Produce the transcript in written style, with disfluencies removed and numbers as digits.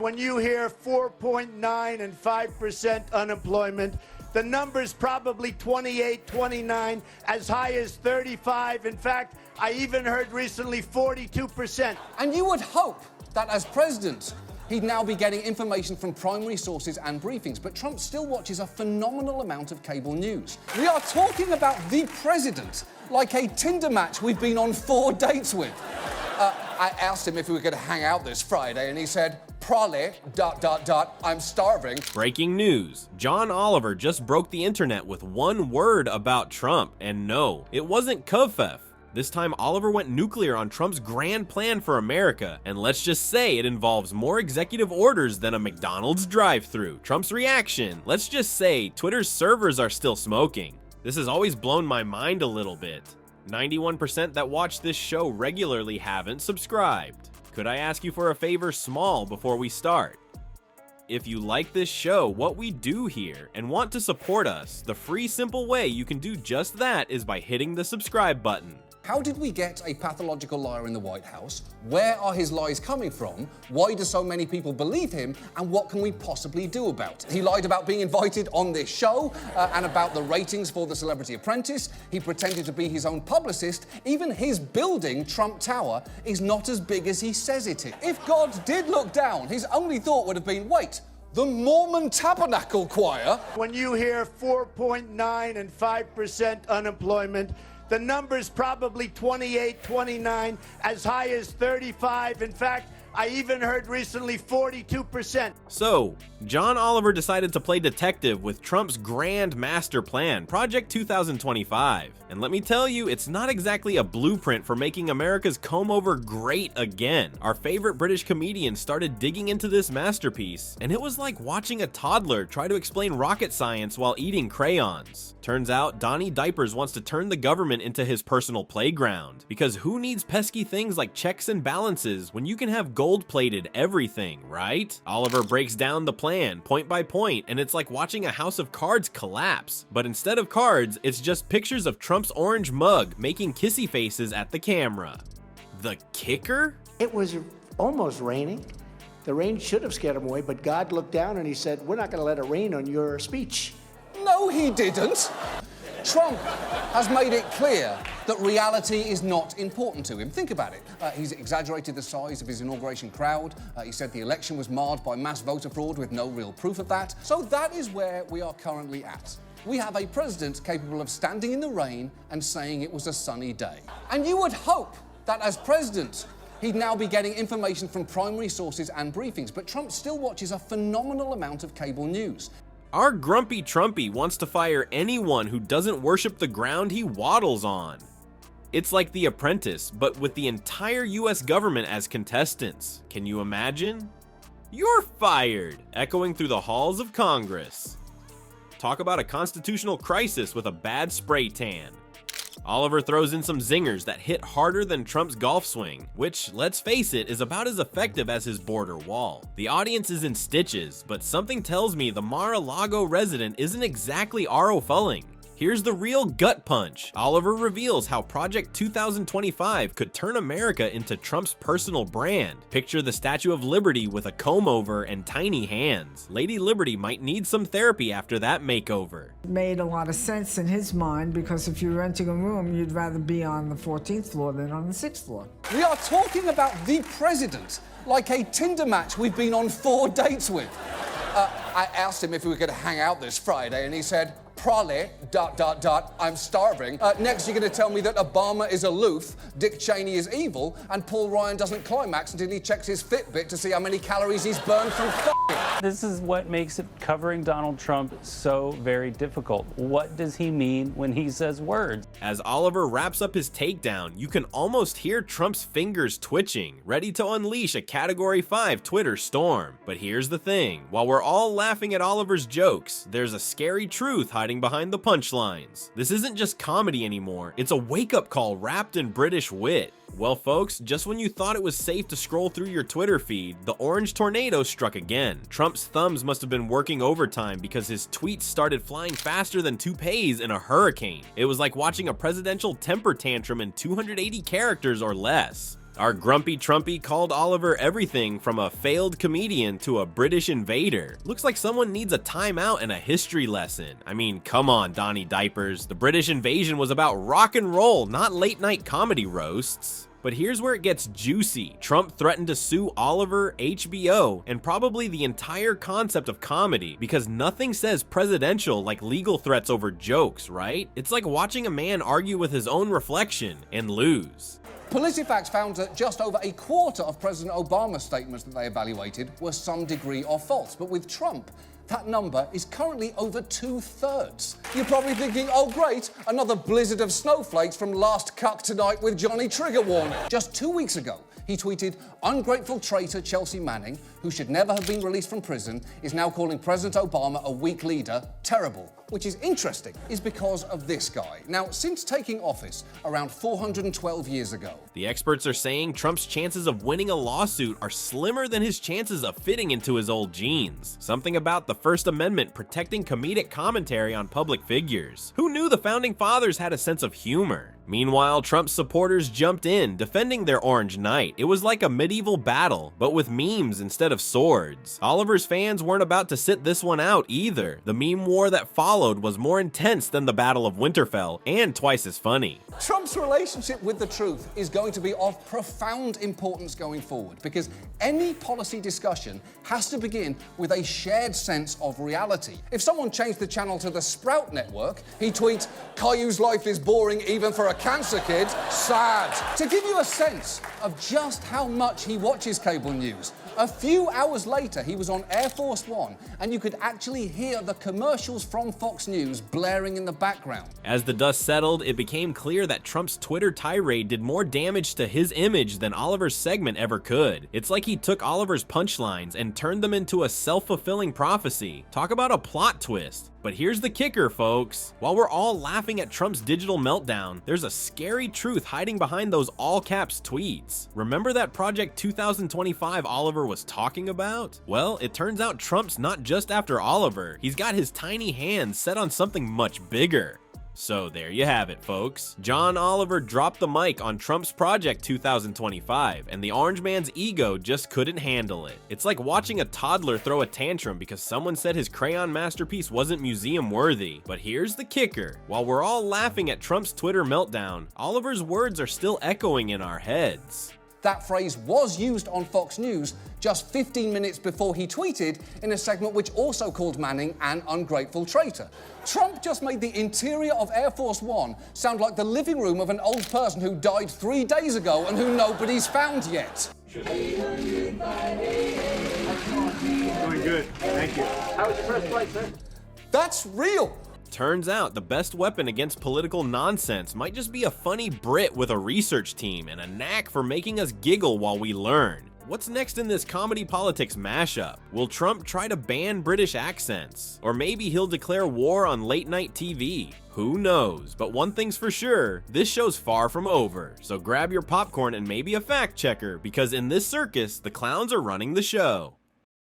When you hear 4.9 and 5% unemployment, the number's probably 28, 29, as high as 35. In fact, I even heard recently 42%. And you would hope that as president, he'd now be getting information from primary sources and briefings, but Trump still watches a phenomenal amount of cable news. We are talking about the president like a Tinder match we've been on 4 dates with. I asked him if we were going to hang out this Friday, and he said, probably, ... I'm starving. Breaking news. John Oliver just broke the internet with one word about Trump, and no, it wasn't Kofef. This time, Oliver went nuclear on Trump's grand plan for America, and let's just say it involves more executive orders than a McDonald's drive-thru. Trump's reaction, let's just say Twitter's servers are still smoking. This has always blown my mind a little bit. 91% that watch this show regularly haven't subscribed. Could I ask you for a favor small before we start? If you like this show, what we do here, and want to support us, the free simple way you can do just that is by hitting the subscribe button. How did we get a pathological liar in the White House? Where are his lies coming from? Why do so many people believe him? And what can we possibly do about it? He lied about being invited on this show and about the ratings for The Celebrity Apprentice. He pretended to be his own publicist. Even his building, Trump Tower, is not as big as he says it is. If God did look down, his only thought would have been, wait, the Mormon Tabernacle Choir? When you hear 4.9 and 5% unemployment, the number's probably 28, 29, as high as 35. In fact, I even heard recently 42%. So, John Oliver decided to play detective with Trump's grand master plan, Project 2025. And let me tell you, it's not exactly a blueprint for making America's comb-over great again. Our favorite British comedian started digging into this masterpiece, and it was like watching a toddler try to explain rocket science while eating crayons. Turns out, Donnie Diapers wants to turn the government into his personal playground. Because who needs pesky things like checks and balances when you can have gold-plated everything, right? Oliver breaks down the plan, point by point, and it's like watching a house of cards collapse. But instead of cards, it's just pictures of Trump's orange mug making kissy faces at the camera. The kicker? It was almost raining. The rain should have scared him away, but God looked down and he said, we're not going to let it rain on your speech. No, he didn't. Trump has made it clear that reality is not important to him. Think about it. He's exaggerated the size of his inauguration crowd. He said the election was marred by mass voter fraud with no real proof of that. So that is where we are currently at. We have a president capable of standing in the rain and saying it was a sunny day. And you would hope that as president, he'd now be getting information from primary sources and briefings, but Trump still watches a phenomenal amount of cable news. Our grumpy Trumpy wants to fire anyone who doesn't worship the ground he waddles on. It's like The Apprentice, but with the entire US government as contestants. Can you imagine? You're fired! Echoing through the halls of Congress. Talk about a constitutional crisis with a bad spray tan. Oliver throws in some zingers that hit harder than Trump's golf swing, which, let's face it, is about as effective as his border wall. The audience is in stitches, but something tells me the Mar-a-Lago resident isn't exactly Fulling. Here's the real gut punch. Oliver reveals how Project 2025 could turn America into Trump's personal brand. Picture the Statue of Liberty with a comb-over and tiny hands. Lady Liberty might need some therapy after that makeover. It made a lot of sense in his mind, because if you're renting a room, you'd rather be on the 14th floor than on the 6th floor. We are talking about the president like a Tinder match we've been on 4 dates with. I asked him if we were going to hang out this Friday, and he said, probably, ... I'm starving. Next, you're going to tell me that Obama is aloof, Dick Cheney is evil, and Paul Ryan doesn't climax until he checks his Fitbit to see how many calories he's burned from f***ing. This is what makes it covering Donald Trump so very difficult. What does he mean when he says words? As Oliver wraps up his takedown, you can almost hear Trump's fingers twitching, ready to unleash a Category 5 Twitter storm. But here's the thing, while we're all laughing at Oliver's jokes, there's a scary truth hiding behind the punchlines. This isn't just comedy anymore, it's a wake-up call wrapped in British wit. Well folks, just when you thought it was safe to scroll through your Twitter feed, the orange tornado struck again. Trump's thumbs must have been working overtime because his tweets started flying faster than toupees in a hurricane. It was like watching a presidential temper tantrum in 280 characters or less. Our grumpy Trumpy called Oliver everything from a failed comedian to a British invader. Looks like someone needs a timeout and a history lesson. I mean, come on, Donnie Diapers. The British invasion was about rock and roll, not late night comedy roasts. But here's where it gets juicy. Trump threatened to sue Oliver, HBO, and probably the entire concept of comedy, because nothing says presidential like legal threats over jokes, right? It's like watching a man argue with his own reflection and lose. PolitiFact found that just over a quarter of President Obama's statements that they evaluated were some degree of false. But with Trump, that number is currently over 2/3. You're probably thinking, oh great, another blizzard of snowflakes from Last Cuck Tonight with Johnny Trigger Warning. Just 2 weeks ago, he tweeted, ungrateful traitor Chelsea Manning, who should never have been released from prison, is now calling President Obama a weak leader. Terrible. Which is interesting, is because of this guy. Now, since taking office around 412 years ago, the experts are saying Trump's chances of winning a lawsuit are slimmer than his chances of fitting into his old jeans. Something about the First Amendment protecting comedic commentary on public figures. Who knew the Founding Fathers had a sense of humor? Meanwhile, Trump's supporters jumped in, defending their Orange Knight. It was like a medieval battle, but with memes instead of swords. Oliver's fans weren't about to sit this one out either. The meme war that followed was more intense than the Battle of Winterfell, and twice as funny. Trump's relationship with the truth is going to be of profound importance going forward, because any policy discussion has to begin with a shared sense of reality. If someone changed the channel to the Sprout Network, he tweets, Caillou's life is boring even for a cancer kid. Sad. To give you a sense of just how much he watches cable news, a few hours later, he was on Air Force One, and you could actually hear the commercials from Fox News blaring in the background. As the dust settled, it became clear that Trump's Twitter tirade did more damage to his image than Oliver's segment ever could. It's like he took Oliver's punchlines and turned them into a self-fulfilling prophecy. Talk about a plot twist. But here's the kicker, folks. While we're all laughing at Trump's digital meltdown, there's a scary truth hiding behind those all-caps tweets. Remember that Project 2025 Oliver was talking about? Well, it turns out Trump's not just after Oliver. He's got his tiny hands set on something much bigger. So there you have it, folks. John Oliver dropped the mic on Trump's Project 2025, and the orange man's ego just couldn't handle it. It's like watching a toddler throw a tantrum because someone said his crayon masterpiece wasn't museum worthy. But here's the kicker. While we're all laughing at Trump's Twitter meltdown, Oliver's words are still echoing in our heads. That phrase was used on Fox News just 15 minutes before he tweeted in a segment which also called Manning an ungrateful traitor. Trump just made the interior of Air Force One sound like the living room of an old person who died 3 days ago and who nobody's found yet. Doing good, thank you. How was your first flight, sir? That's real. Turns out the best weapon against political nonsense might just be a funny Brit with a research team and a knack for making us giggle while we learn. What's next in this comedy politics mashup? Will Trump try to ban British accents? Or maybe he'll declare war on late night TV? Who knows? But one thing's for sure, this show's far from over. So grab your popcorn and maybe a fact checker, because in this circus, the clowns are running the show.